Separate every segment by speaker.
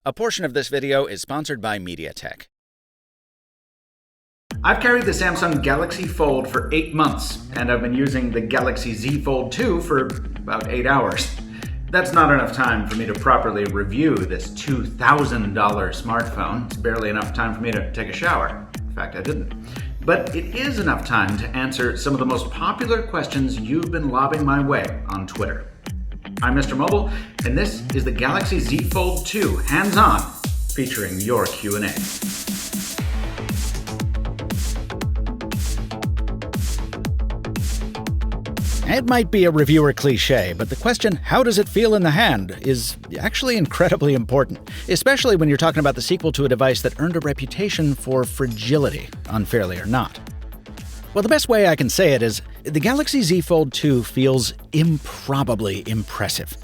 Speaker 1: A portion of this video is sponsored by MediaTek.
Speaker 2: I've carried the Samsung Galaxy Fold for 8 months, and I've been using the Galaxy Z Fold 2 for about 8 hours. That's not enough time for me to properly review this $2,000 smartphone. It's barely enough time for me to take a shower. In fact, I didn't. But it is enough time to answer some of the most popular questions you've been lobbing my way on Twitter. I'm Mr. Mobile, and this is the Galaxy Z Fold 2 hands-on, featuring your Q&A.
Speaker 1: It might be a reviewer cliche, but the question, how does it feel in the hand, is actually incredibly important, especially when you're talking about the sequel to a device that earned a reputation for fragility, unfairly or not. Well, the best way I can say it is, the Galaxy Z Fold 2 feels improbably impressive.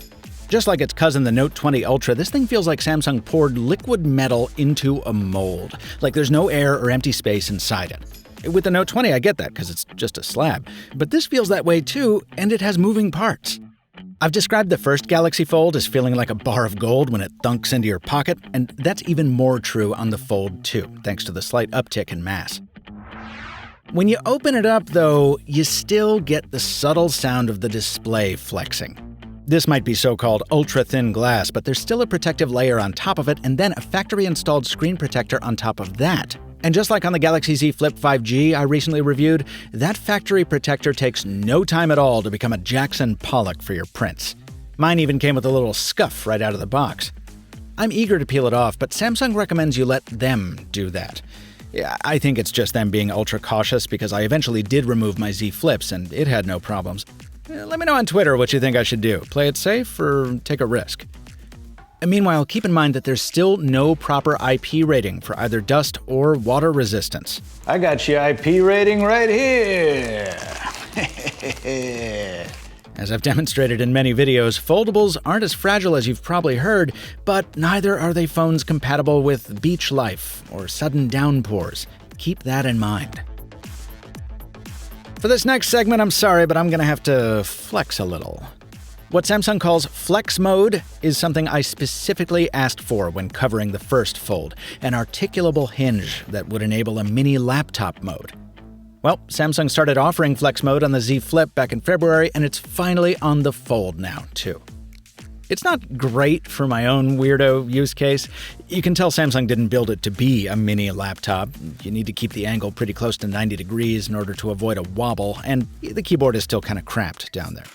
Speaker 1: Just like its cousin, the Note 20 Ultra, this thing feels like Samsung poured liquid metal into a mold, like there's no air or empty space inside it. With the Note 20, I get that, because it's just a slab. But this feels that way too, and it has moving parts. I've described the first Galaxy Fold as feeling like a bar of gold when it thunks into your pocket, and that's even more true on the Fold 2, thanks to the slight uptick in mass. When you open it up, though, you still get the subtle sound of the display flexing. This might be so-called ultra-thin glass, but there's still a protective layer on top of it, and then a factory-installed screen protector on top of that. And just like on the Galaxy Z Flip 5G I recently reviewed, that factory protector takes no time at all to become a Jackson Pollock for your prints. Mine even came with a little scuff right out of the box. I'm eager to peel it off, but Samsung recommends you let them do that. Yeah, I think it's just them being ultra cautious, because I eventually did remove my Z Flips and it had no problems. Let me know on Twitter what you think I should do. Play it safe or take a risk? And meanwhile, keep in mind that there's still no proper IP rating for either dust or water resistance.
Speaker 3: I got your IP rating right here.
Speaker 1: As I've demonstrated in many videos, foldables aren't as fragile as you've probably heard, but neither are they phones compatible with beach life or sudden downpours. Keep that in mind. For this next segment, I'm sorry, but I'm going to have to flex a little. What Samsung calls Flex Mode is something I specifically asked for when covering the first Fold, an articulable hinge that would enable a mini laptop mode. Well, Samsung started offering Flex Mode on the Z Flip back in February, and it's finally on the Fold now, too. It's not great for my own weirdo use case. You can tell Samsung didn't build it to be a mini laptop. You need to keep the angle pretty close to 90 degrees in order to avoid a wobble, and the keyboard is still kind of cramped down there.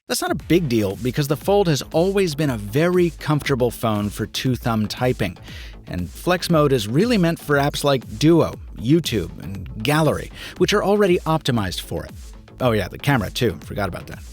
Speaker 1: That's not a big deal, because the Fold has always been a very comfortable phone for two-thumb typing, and Flex Mode is really meant for apps like Duo, YouTube, and Gallery, which are already optimized for it. Oh yeah, the camera too, forgot about that.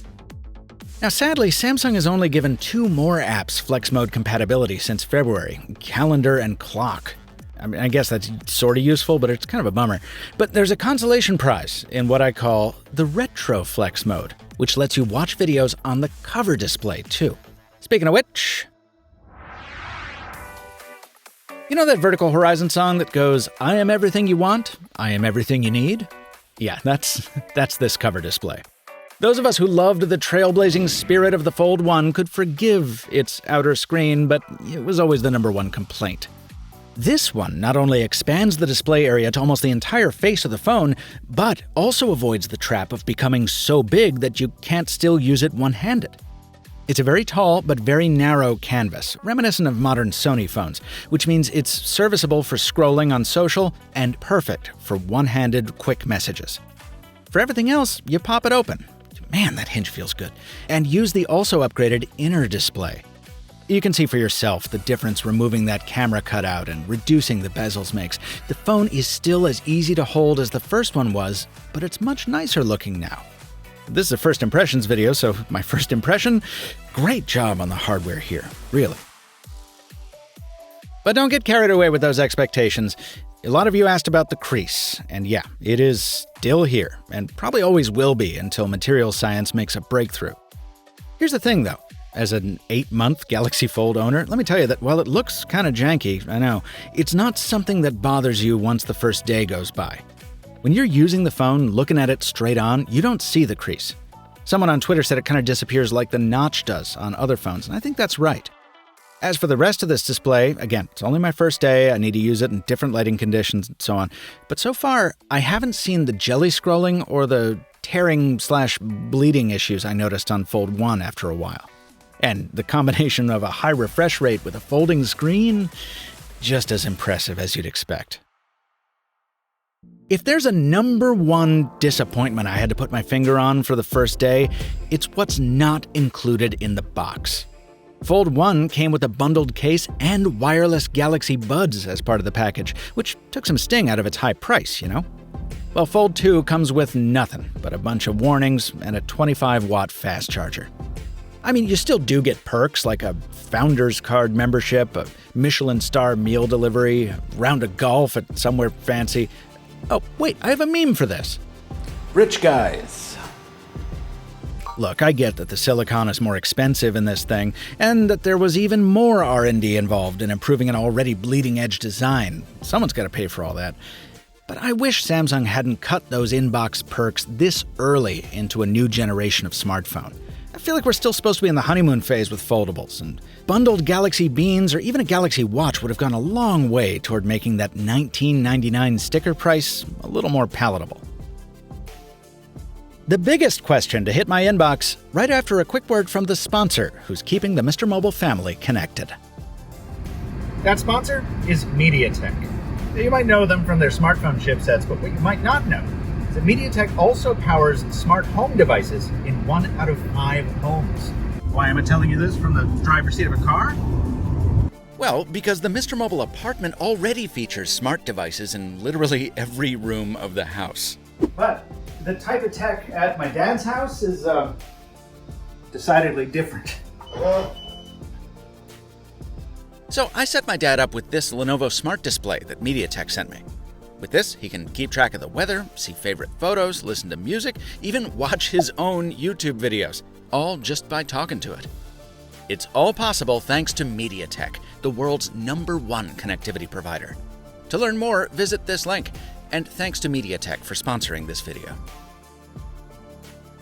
Speaker 1: Now sadly, Samsung has only given 2 more apps Flex Mode compatibility since February, Calendar and Clock. I mean, I guess that's sort of useful, but it's kind of a bummer. But there's a consolation prize in what I call the Retro Flex Mode, which lets you watch videos on the cover display too. Speaking of which, you know that Vertical Horizon song that goes, "I am everything you want, I am everything you need"? Yeah, that's this cover display. Those of us who loved the trailblazing spirit of the Fold 1 could forgive its outer screen, but it was always the #1 complaint. This one not only expands the display area to almost the entire face of the phone, but also avoids the trap of becoming so big that you can't still use it one-handed. It's a very tall but very narrow canvas, reminiscent of modern Sony phones, which means it's serviceable for scrolling on social and perfect for one-handed quick messages. For everything else, you pop it open. Man, that hinge feels good. And use the also upgraded inner display. You can see for yourself the difference removing that camera cutout and reducing the bezels makes. The phone is still as easy to hold as the first one was, but it's much nicer looking now. This is a first impressions video, so my first impression, great job on the hardware here, really. But don't get carried away with those expectations. A lot of you asked about the crease, and yeah, it is still here, and probably always will be until material science makes a breakthrough. Here's the thing though, as an 8-month Galaxy Fold owner, let me tell you that while it looks kind of janky, I know, it's not something that bothers you once the first day goes by. When you're using the phone, looking at it straight on, you don't see the crease. Someone on Twitter said it kind of disappears like the notch does on other phones, and I think that's right. As for the rest of this display, again, it's only my first day, I need to use it in different lighting conditions and so on. But so far, I haven't seen the jelly scrolling or the tearing/bleeding issues I noticed on Fold 1 after a while. And the combination of a high refresh rate with a folding screen, just as impressive as you'd expect. If there's a number one disappointment I had to put my finger on for the first day, it's what's not included in the box. Fold 1 came with a bundled case and wireless Galaxy Buds as part of the package, which took some sting out of its high price, you know? Well, Fold 2 comes with nothing but a bunch of warnings and a 25-watt fast charger. I mean, you still do get perks like a Founders Card membership, a Michelin star meal delivery, a round of golf at somewhere fancy. Oh, wait, I have a meme for this.
Speaker 3: Rich guys.
Speaker 1: Look, I get that the silicon is more expensive in this thing, and that there was even more R&D involved in improving an already bleeding-edge design. Someone's got to pay for all that. But I wish Samsung hadn't cut those in-box perks this early into a new generation of smartphone. I feel like we're still supposed to be in the honeymoon phase with foldables, and bundled Galaxy Beans or even a Galaxy Watch would have gone a long way toward making that $19.99 sticker price a little more palatable. The biggest question to hit my inbox right after a quick word from the sponsor who's keeping the Mr. Mobile family connected.
Speaker 4: That sponsor is MediaTek. You might know them from their smartphone chipsets, but what you might not know is that MediaTek also powers smart home devices in 1 out of 5 homes. Why am I telling you this from the driver's seat of a car?
Speaker 1: Well, because the Mr. Mobile apartment already features smart devices in literally every room of the house.
Speaker 4: But the type of tech at my dad's house is decidedly different.
Speaker 1: So I set my dad up with this Lenovo Smart Display that MediaTek sent me. With this, he can keep track of the weather, see favorite photos, listen to music, even watch his own YouTube videos, all just by talking to it. It's all possible thanks to MediaTek, the world's #1 connectivity provider. To learn more, visit this link, and thanks to MediaTek for sponsoring this video.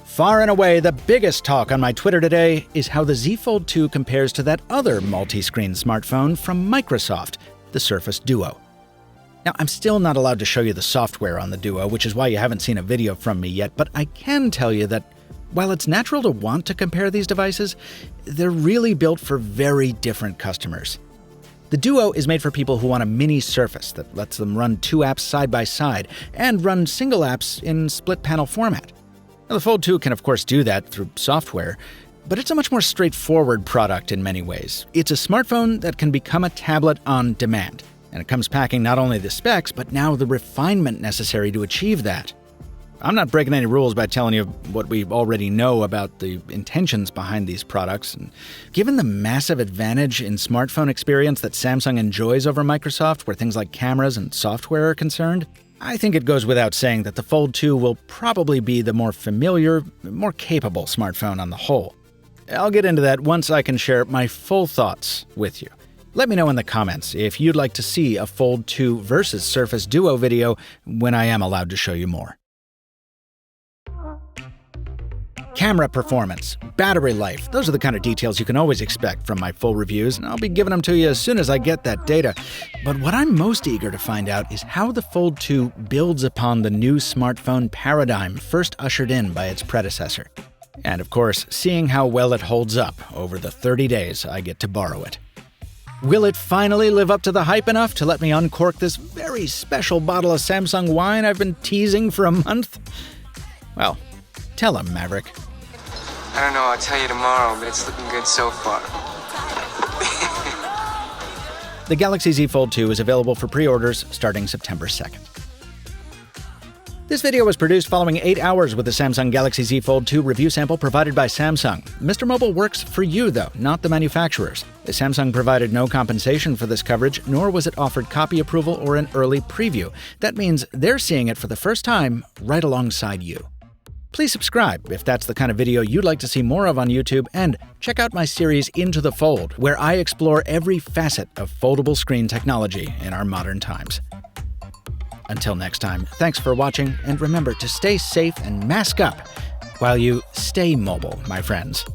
Speaker 1: Far and away, the biggest talk on my Twitter today is how the Z Fold 2 compares to that other multi-screen smartphone from Microsoft, the Surface Duo. Now, I'm still not allowed to show you the software on the Duo, which is why you haven't seen a video from me yet, but I can tell you that while it's natural to want to compare these devices, they're really built for very different customers. The Duo is made for people who want a mini Surface that lets them run 2 apps side by side and run single apps in split panel format. Now, the Fold 2 can of course do that through software, but it's a much more straightforward product in many ways. It's a smartphone that can become a tablet on demand, and it comes packing not only the specs, but now the refinement necessary to achieve that. I'm not breaking any rules by telling you what we already know about the intentions behind these products. And given the massive advantage in smartphone experience that Samsung enjoys over Microsoft, where things like cameras and software are concerned, I think it goes without saying that the Fold 2 will probably be the more familiar, more capable smartphone on the whole. I'll get into that once I can share my full thoughts with you. Let me know in the comments if you'd like to see a Fold 2 versus Surface Duo video when I am allowed to show you more. Camera performance, battery life, those are the kind of details you can always expect from my full reviews, and I'll be giving them to you as soon as I get that data. But what I'm most eager to find out is how the Fold 2 builds upon the new smartphone paradigm first ushered in by its predecessor. And of course, seeing how well it holds up over the 30 days I get to borrow it. Will it finally live up to the hype enough to let me uncork this very special bottle of Samsung wine I've been teasing for a month? Well, tell him, Maverick.
Speaker 5: I don't know, I'll tell you tomorrow, but it's looking good so far.
Speaker 1: The Galaxy Z Fold 2 is available for pre-orders starting September 2nd. This video was produced following 8 hours with the Samsung Galaxy Z Fold 2 review sample provided by Samsung. Mr. Mobile works for you, though, not the manufacturers. Samsung provided no compensation for this coverage, nor was it offered copy approval or an early preview. That means they're seeing it for the first time right alongside you. Please subscribe if that's the kind of video you'd like to see more of on YouTube, and check out my series Into the Fold, where I explore every facet of foldable screen technology in our modern times. Until next time, thanks for watching, and remember to stay safe and mask up while you stay mobile, my friends.